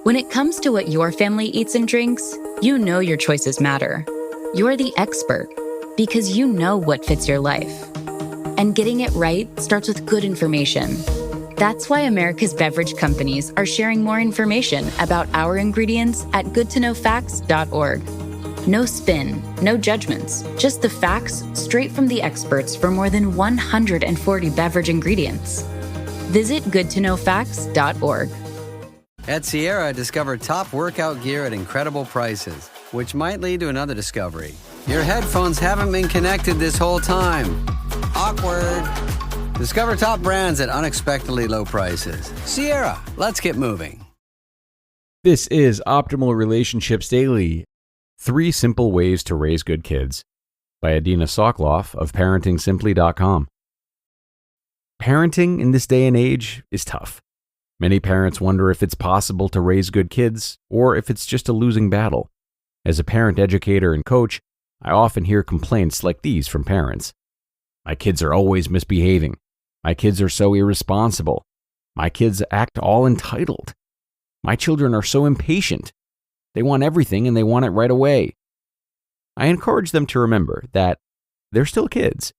When it comes to what your family eats and drinks, you know your choices matter. You're the expert because you know what fits your life. And getting it right starts with good information. That's why America's beverage companies are sharing more information about our ingredients at goodtoknowfacts.org. No spin, no judgments, just the facts straight from the experts for more than 140 beverage ingredients. Visit goodtoknowfacts.org. At Sierra, discover top workout gear at incredible prices, which might lead to another discovery. Your headphones haven't been connected this whole time. Awkward. Discover top brands at unexpectedly low prices. Sierra, let's get moving. This is Optimal Relationships Daily, 3 Simple Ways to Raise Good Kids by Adina Soclof of ParentingSimply.com. Parenting in this day and age is tough. Many parents wonder if it's possible to raise good kids or if it's just a losing battle. As a parent educator and coach, I often hear complaints like these from parents. My kids are always misbehaving. My kids are so irresponsible. My kids act all entitled. My children are so impatient. They want everything and they want it right away. I encourage them to remember that they're still kids.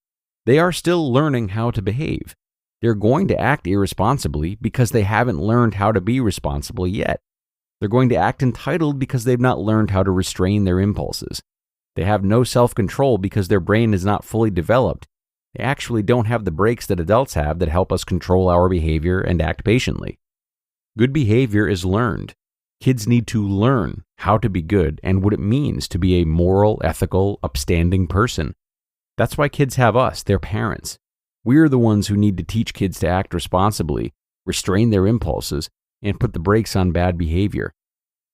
They are still learning how to behave. They're going to act irresponsibly because they haven't learned how to be responsible yet. They're going to act entitled because they've not learned how to restrain their impulses. They have no self-control because their brain is not fully developed. They actually don't have the brakes that adults have that help us control our behavior and act patiently. Good behavior is learned. Kids need to learn how to be good and what it means to be a moral, ethical, upstanding person. That's why kids have us, their parents. We're the ones who need to teach kids to act responsibly, restrain their impulses, and put the brakes on bad behavior.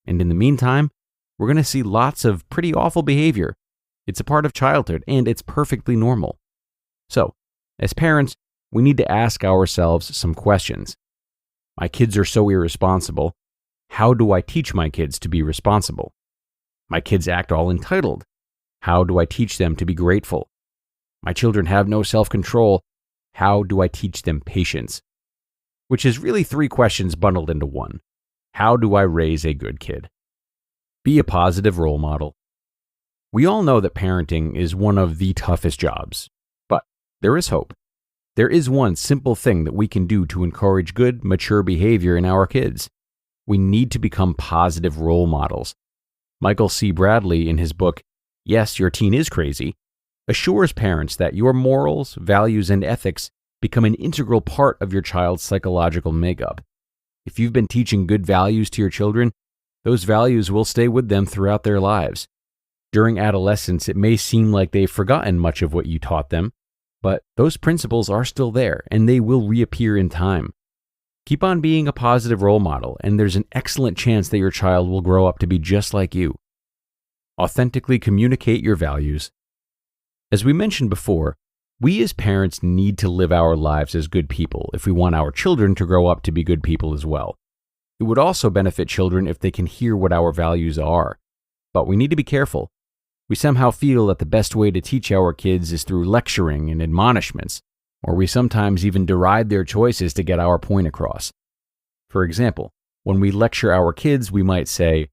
And in the meantime, we're going to see lots of pretty awful behavior. It's a part of childhood, and it's perfectly normal. So, as parents, we need to ask ourselves some questions. My kids are so irresponsible. How do I teach my kids to be responsible? My kids act all entitled. How do I teach them to be grateful? My children have no self-control. How do I teach them patience? Which is really 3 questions bundled into one. How do I raise a good kid? Be a positive role model. We all know that parenting is one of the toughest jobs. There is hope. There is one simple thing that we can do to encourage good, mature behavior in our kids. We need to become positive role models. Michael C. Bradley, in his book, Yes, Your Teen is Crazy, assures parents that your morals, values, and ethics become an integral part of your child's psychological makeup. If you've been teaching good values to your children, those values will stay with them throughout their lives. During adolescence, it may seem like they've forgotten much of what you taught them, but those principles are still there, and they will reappear in time. Keep on being a positive role model, and there's an excellent chance that your child will grow up to be just like you. Authentically communicate your values. As we mentioned before, we as parents need to live our lives as good people if we want our children to grow up to be good people as well. It would also benefit children if they can hear what our values are. But we need to be careful. We somehow feel that the best way to teach our kids is through lecturing and admonishments, or we sometimes even deride their choices to get our point across. For example, when we lecture our kids, we might say,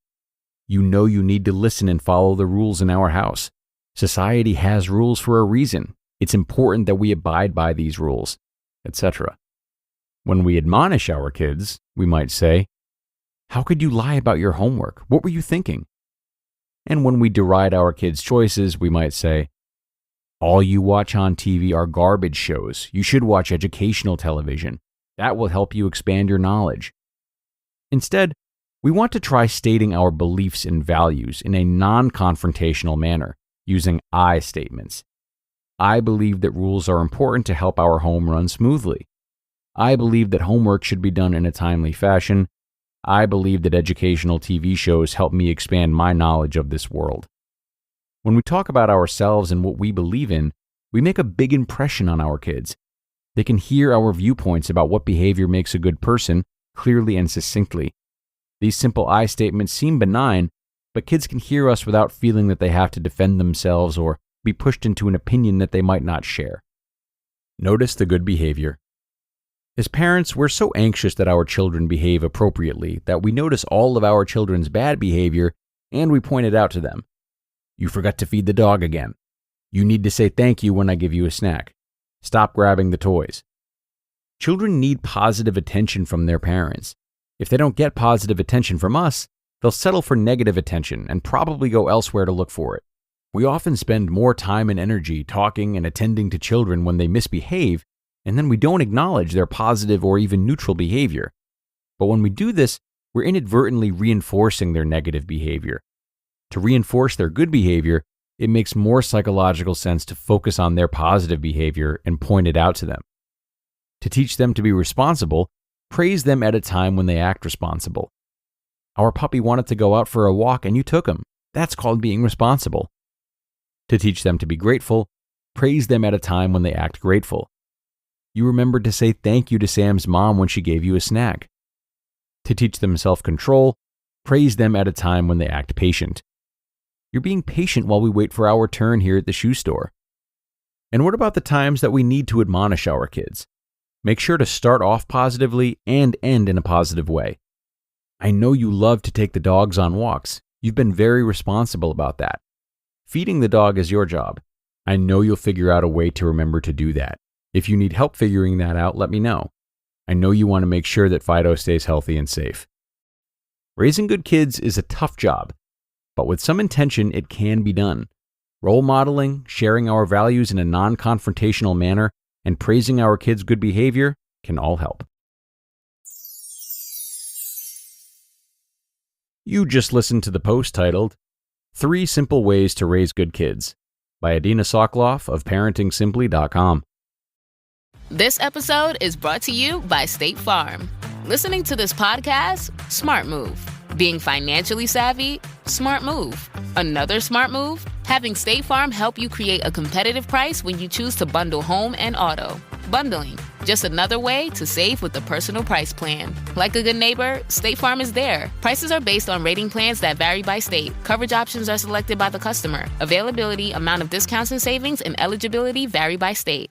"You know you need to listen and follow the rules in our house. Society has rules for a reason. It's important that we abide by these rules," etc. When we admonish our kids, we might say, "How could you lie about your homework? What were you thinking?" And when we deride our kids' choices, we might say, "All you watch on TV are garbage shows. You should watch educational television. That will help you expand your knowledge." Instead, we want to try stating our beliefs and values in a non-confrontational manner, using I statements. I believe that rules are important to help our home run smoothly. I believe that homework should be done in a timely fashion. I believe that educational TV shows help me expand my knowledge of this world. When we talk about ourselves and what we believe in, we make a big impression on our kids. They can hear our viewpoints about what behavior makes a good person clearly and succinctly. These simple I statements seem benign, but kids can hear us without feeling that they have to defend themselves or be pushed into an opinion that they might not share. Notice the good behavior. As parents, we're so anxious that our children behave appropriately that we notice all of our children's bad behavior and we point it out to them. You forgot to feed the dog again. You need to say thank you when I give you a snack. Stop grabbing the toys. Children need positive attention from their parents. If they don't get positive attention from us, they'll settle for negative attention and probably go elsewhere to look for it. We often spend more time and energy talking and attending to children when they misbehave, and then we don't acknowledge their positive or even neutral behavior. But when we do this, we're inadvertently reinforcing their negative behavior. To reinforce their good behavior, it makes more psychological sense to focus on their positive behavior and point it out to them. To teach them to be responsible, praise them at a time when they act responsible. Our puppy wanted to go out for a walk and you took him. That's called being responsible. To teach them to be grateful, praise them at a time when they act grateful. You remembered to say thank you to Sam's mom when she gave you a snack. To teach them self-control, praise them at a time when they act patient. You're being patient while we wait for our turn here at the shoe store. And what about the times that we need to admonish our kids? Make sure to start off positively and end in a positive way. I know you love to take the dogs on walks. You've been very responsible about that. Feeding the dog is your job. I know you'll figure out a way to remember to do that. If you need help figuring that out, let me know. I know you want to make sure that Fido stays healthy and safe. Raising good kids is a tough job, but with some intention, it can be done. Role modeling, sharing our values in a non-confrontational manner, and praising our kids' good behavior can all help. You just listened to the post titled, 3 Simple Ways to Raise Good Kids by Adina Soclof of ParentingSimply.com. This episode is brought to you by State Farm. Listening to this podcast? Smart move. Being financially savvy? Smart move. Another smart move? Having State Farm help you create a competitive price when you choose to bundle home and auto. Bundling, just another way to save with the Personal Price Plan. Like a good neighbor, State Farm is there. Prices are based on rating plans that vary by state. Coverage options are selected by the customer. Availability, amount of discounts and savings, and eligibility vary by state.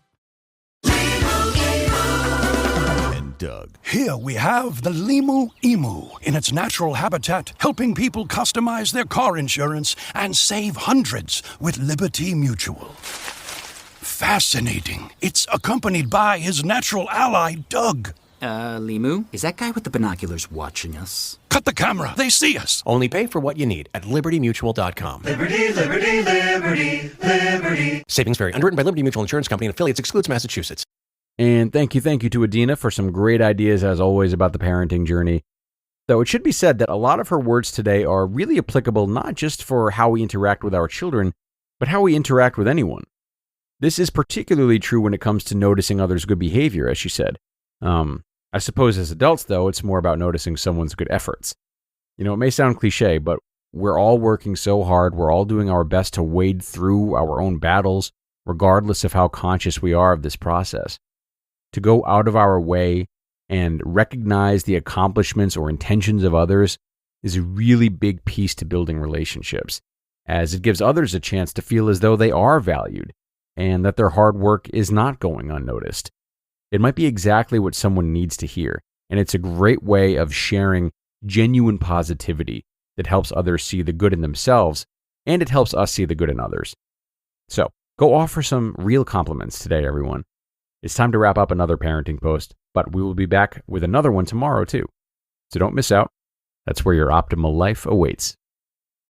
Doug. Here we have the Limu Emu in its natural habitat, helping people customize their car insurance and save hundreds with Liberty Mutual. Fascinating. It's accompanied by his natural ally, Doug. Limu? Is that guy with the binoculars watching us? Cut the camera. They see us. Only pay for what you need at libertymutual.com. Liberty, liberty, liberty, liberty. Savings vary. Underwritten by Liberty Mutual Insurance Company and affiliates. Excludes Massachusetts. And thank you to Adina for some great ideas as always about the parenting journey. Though it should be said that a lot of her words today are really applicable not just for how we interact with our children, but how we interact with anyone. This is particularly true when it comes to noticing others' good behavior, as she said. I suppose as adults, though, it's more about noticing someone's good efforts. You know, it may sound cliche, but we're all working so hard, we're all doing our best to wade through our own battles, regardless of how conscious we are of this process. To go out of our way and recognize the accomplishments or intentions of others is a really big piece to building relationships, as it gives others a chance to feel as though they are valued and that their hard work is not going unnoticed. It might be exactly what someone needs to hear, and it's a great way of sharing genuine positivity that helps others see the good in themselves, and it helps us see the good in others. So, go offer some real compliments today, everyone. It's time to wrap up another parenting post, but we will be back with another one tomorrow too. So don't miss out. That's where your optimal life awaits.